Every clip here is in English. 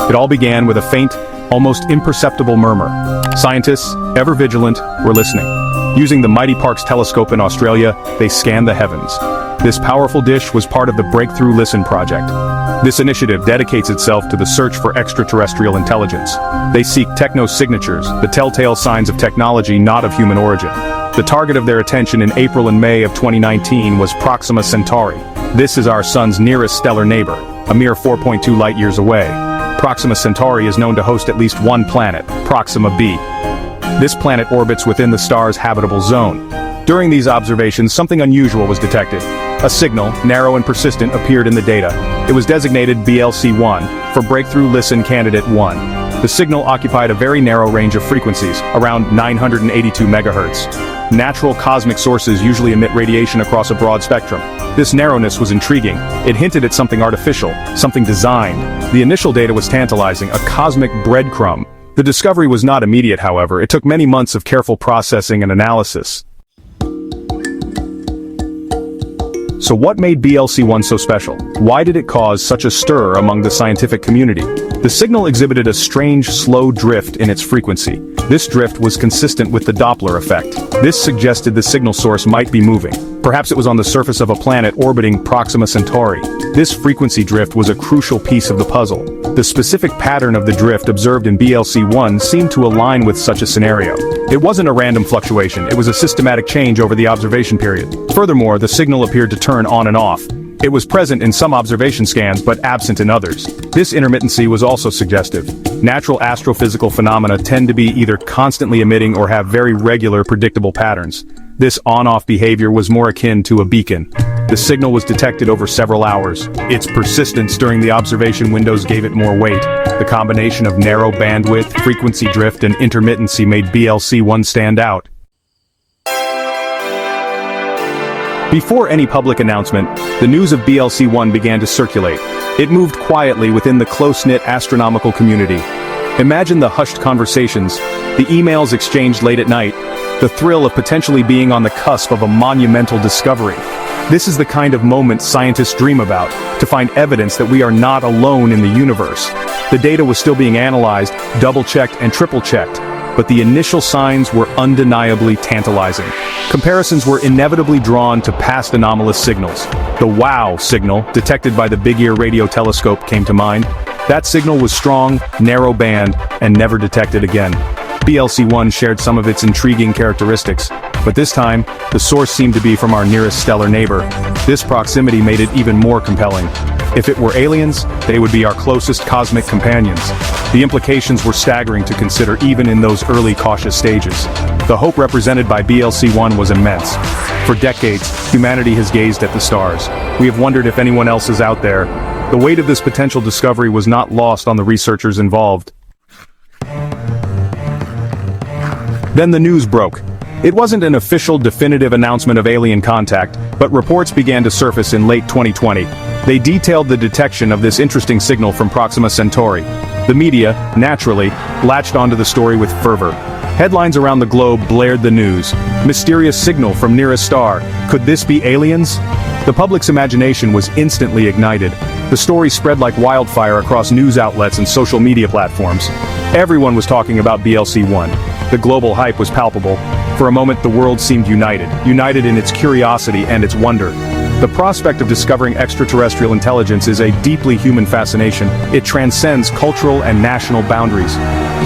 It all began with a faint, almost imperceptible murmur. Scientists, ever vigilant, were listening. Using the Mighty Parkes telescope in Australia, they scanned the heavens. This powerful dish was part of the Breakthrough Listen project. This initiative dedicates itself to the search for extraterrestrial intelligence. They seek techno-signatures, the telltale signs of technology not of human origin. The target of their attention in April and May of 2019 was Proxima Centauri. This is our sun's nearest stellar neighbor, a mere 4.2 light-years away. Proxima Centauri is known to host at least one planet, Proxima b. This planet orbits within the star's habitable zone. During these observations, something unusual was detected. A signal, narrow and persistent, appeared in the data. It was designated BLC-1, for Breakthrough Listen Candidate 1. The signal occupied a very narrow range of frequencies, around 982 MHz. Natural cosmic sources usually emit radiation across a broad spectrum. This narrowness was intriguing. It hinted at something artificial, something designed. The initial data was tantalizing, a cosmic breadcrumb. The discovery was not immediate, however. It took many months of careful processing and analysis. So what made BLC-1 so special? Why did it cause such a stir among the scientific community? The signal exhibited a strange, slow drift in its frequency. This drift was consistent with the Doppler effect. This suggested the signal source might be moving. Perhaps it was on the surface of a planet orbiting Proxima Centauri. This frequency drift was a crucial piece of the puzzle. The specific pattern of the drift observed in BLC-1 seemed to align with such a scenario. It wasn't a random fluctuation, it was a systematic change over the observation period. Furthermore, the signal appeared to turn on and off. It was present in some observation scans but absent in others. This intermittency was also suggestive. Natural astrophysical phenomena tend to be either constantly emitting or have very regular, predictable patterns. This on-off behavior was more akin to a beacon. The signal was detected over several hours. Its persistence during the observation windows gave it more weight. The combination of narrow bandwidth, frequency drift, and intermittency made BLC-1 stand out. Before any public announcement, the news of BLC-1 began to circulate. It moved quietly within the close-knit astronomical community. Imagine the hushed conversations, the emails exchanged late at night, the thrill of potentially being on the cusp of a monumental discovery. This is the kind of moment scientists dream about, to find evidence that we are not alone in the universe. The data was still being analyzed, double-checked and triple-checked, but the initial signs were undeniably tantalizing. Comparisons were inevitably drawn to past anomalous signals. The WOW signal, detected by the Big Ear radio telescope, came to mind. That signal was strong, narrow band, and never detected again. BLC-1 shared some of its intriguing characteristics, but this time, the source seemed to be from our nearest stellar neighbor. This proximity made it even more compelling. If it were aliens, they would be our closest cosmic companions. The implications were staggering to consider even in those early cautious stages. The hope represented by BLC-1 was immense. For decades, humanity has gazed at the stars. We have wondered if anyone else is out there. The weight of this potential discovery was not lost on the researchers involved. Then the news broke. It wasn't an official, definitive announcement of alien contact, but reports began to surface in late 2020. They detailed the detection of this interesting signal from Proxima Centauri. The media, naturally, latched onto the story with fervor. Headlines around the globe blared the news. Mysterious signal from nearest star. Could this be aliens? The public's imagination was instantly ignited. The story spread like wildfire across news outlets and social media platforms. Everyone was talking about BLC-1. The global hype was palpable. For a moment, the world seemed united in its curiosity and its wonder. The prospect of discovering extraterrestrial intelligence is a deeply human fascination. It transcends cultural and national boundaries.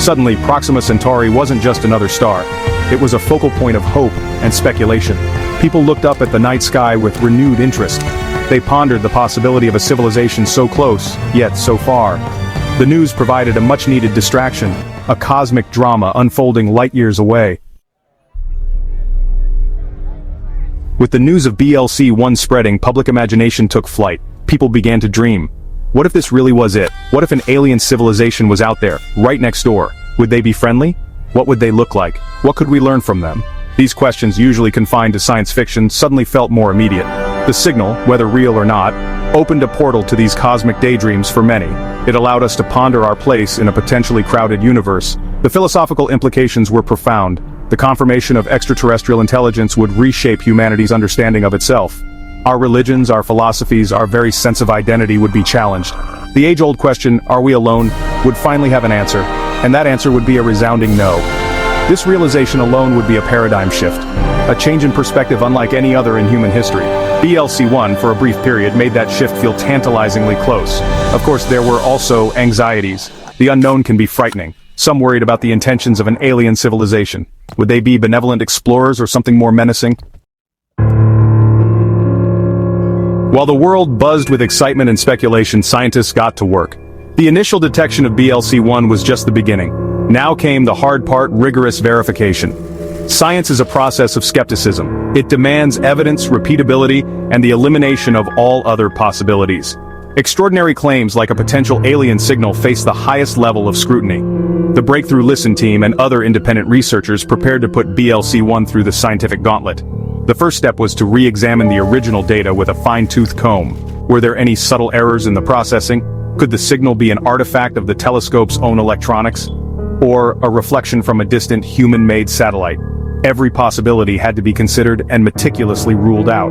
Suddenly, Proxima Centauri wasn't just another star. It was a focal point of hope and speculation. People looked up at the night sky with renewed interest. They pondered the possibility of a civilization so close, yet so far. The news provided a much-needed distraction, a cosmic drama unfolding light-years away. With the news of BLC-1 spreading, public imagination took flight. People began to dream. What if this really was it? What if an alien civilization was out there, right next door? Would they be friendly? What would they look like? What could we learn from them? These questions, usually confined to science fiction, suddenly felt more immediate. The signal, whether real or not, opened a portal to these cosmic daydreams for many. It allowed us to ponder our place in a potentially crowded universe. The philosophical implications were profound. The confirmation of extraterrestrial intelligence would reshape humanity's understanding of itself. Our religions, our philosophies, our very sense of identity would be challenged. The age-old question, are we alone, would finally have an answer, and that answer would be a resounding no. This realization alone would be a paradigm shift, a change in perspective unlike any other in human history. BLC-1, for a brief period, made that shift feel tantalizingly close. Of course, there were also anxieties. The unknown can be frightening. Some worried about the intentions of an alien civilization. Would they be benevolent explorers or something more menacing? While the world buzzed with excitement and speculation, scientists got to work. The initial detection of BLC-1 was just the beginning. Now came the hard part, rigorous verification. Science is a process of skepticism. It demands evidence, repeatability, and the elimination of all other possibilities. Extraordinary claims like a potential alien signal face the highest level of scrutiny. The Breakthrough Listen team and other independent researchers prepared to put BLC-1 through the scientific gauntlet. The first step was to re-examine the original data with a fine-tooth comb. Were there any subtle errors in the processing? Could the signal be an artifact of the telescope's own electronics? Or a reflection from a distant human-made satellite? Every possibility had to be considered and meticulously ruled out.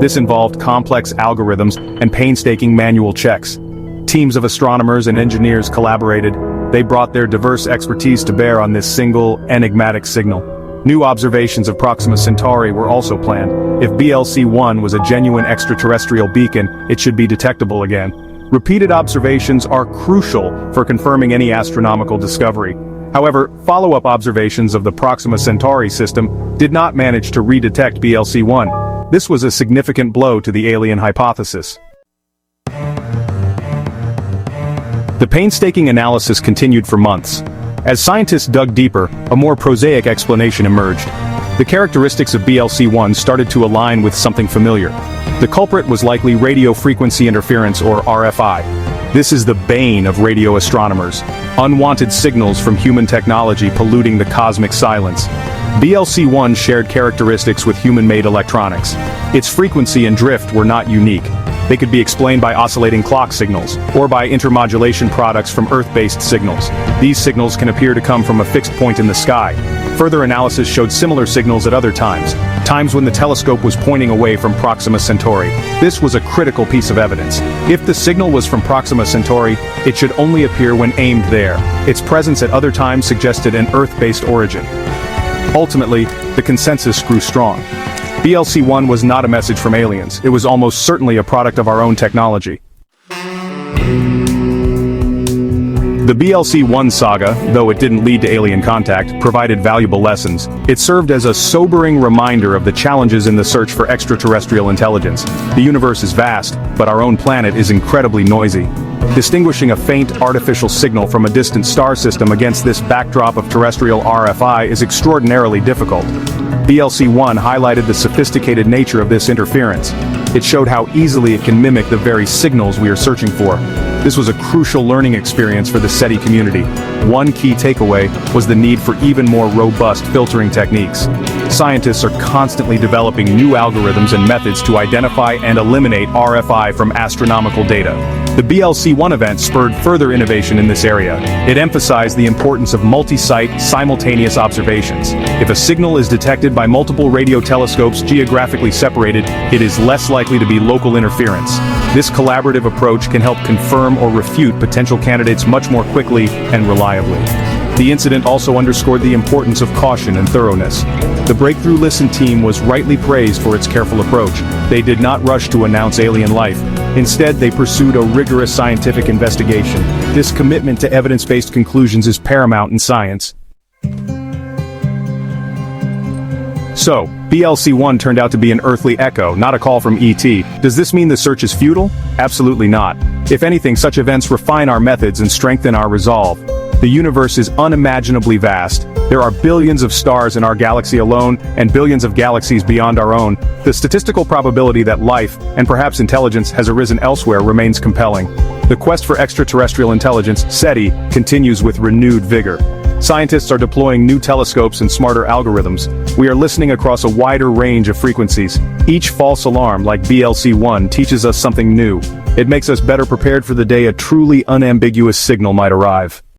This involved complex algorithms and painstaking manual checks. Teams of astronomers and engineers collaborated. They brought their diverse expertise to bear on this single, enigmatic signal. New observations of Proxima Centauri were also planned. If BLC-1 was a genuine extraterrestrial beacon, it should be detectable again. Repeated observations are crucial for confirming any astronomical discovery. However, follow-up observations of the Proxima Centauri system did not manage to redetect BLC-1. This was a significant blow to the alien hypothesis. The painstaking analysis continued for months. As scientists dug deeper, a more prosaic explanation emerged. The characteristics of BLC-1 started to align with something familiar. The culprit was likely radio frequency interference, or RFI. This is the bane of radio astronomers. Unwanted signals from human technology polluting the cosmic silence. BLC-1 shared characteristics with human-made electronics. Its frequency and drift were not unique. They could be explained by oscillating clock signals, or by intermodulation products from Earth-based signals. These signals can appear to come from a fixed point in the sky. Further analysis showed similar signals at other times when the telescope was pointing away from Proxima Centauri. This was a critical piece of evidence. If the signal was from Proxima Centauri, it should only appear when aimed there. Its presence at other times suggested an Earth-based origin. Ultimately, the consensus grew strong. BLC-1 was not a message from aliens. It was almost certainly a product of our own technology. The BLC-1 saga, though it didn't lead to alien contact, provided valuable lessons. It served as a sobering reminder of the challenges in the search for extraterrestrial intelligence. The universe is vast, but our own planet is incredibly noisy. Distinguishing a faint artificial signal from a distant star system against this backdrop of terrestrial RFI is extraordinarily difficult. BLC-1 highlighted the sophisticated nature of this interference. It showed how easily it can mimic the very signals we are searching for. This was a crucial learning experience for the SETI community. One key takeaway was the need for even more robust filtering techniques. Scientists are constantly developing new algorithms and methods to identify and eliminate RFI from astronomical data. The BLC-1 event spurred further innovation in this area. It emphasized the importance of multi-site, simultaneous observations. If a signal is detected by multiple radio telescopes geographically separated, it is less likely to be local interference. This collaborative approach can help confirm or refute potential candidates much more quickly and reliably. The incident also underscored the importance of caution and thoroughness. The Breakthrough Listen team was rightly praised for its careful approach. They did not rush to announce alien life. Instead, they pursued a rigorous scientific investigation. This commitment to evidence-based conclusions is paramount in science. So, BLC-1 turned out to be an earthly echo, not a call from ET. Does this mean the search is futile? Absolutely not. If anything, such events refine our methods and strengthen our resolve. The universe is unimaginably vast. There are billions of stars in our galaxy alone, and billions of galaxies beyond our own. The statistical probability that life, and perhaps intelligence, has arisen elsewhere remains compelling. The quest for extraterrestrial intelligence, SETI, continues with renewed vigor. Scientists are deploying new telescopes and smarter algorithms. We are listening across a wider range of frequencies. Each false alarm, like BLC-1, teaches us something new. It makes us better prepared for the day a truly unambiguous signal might arrive.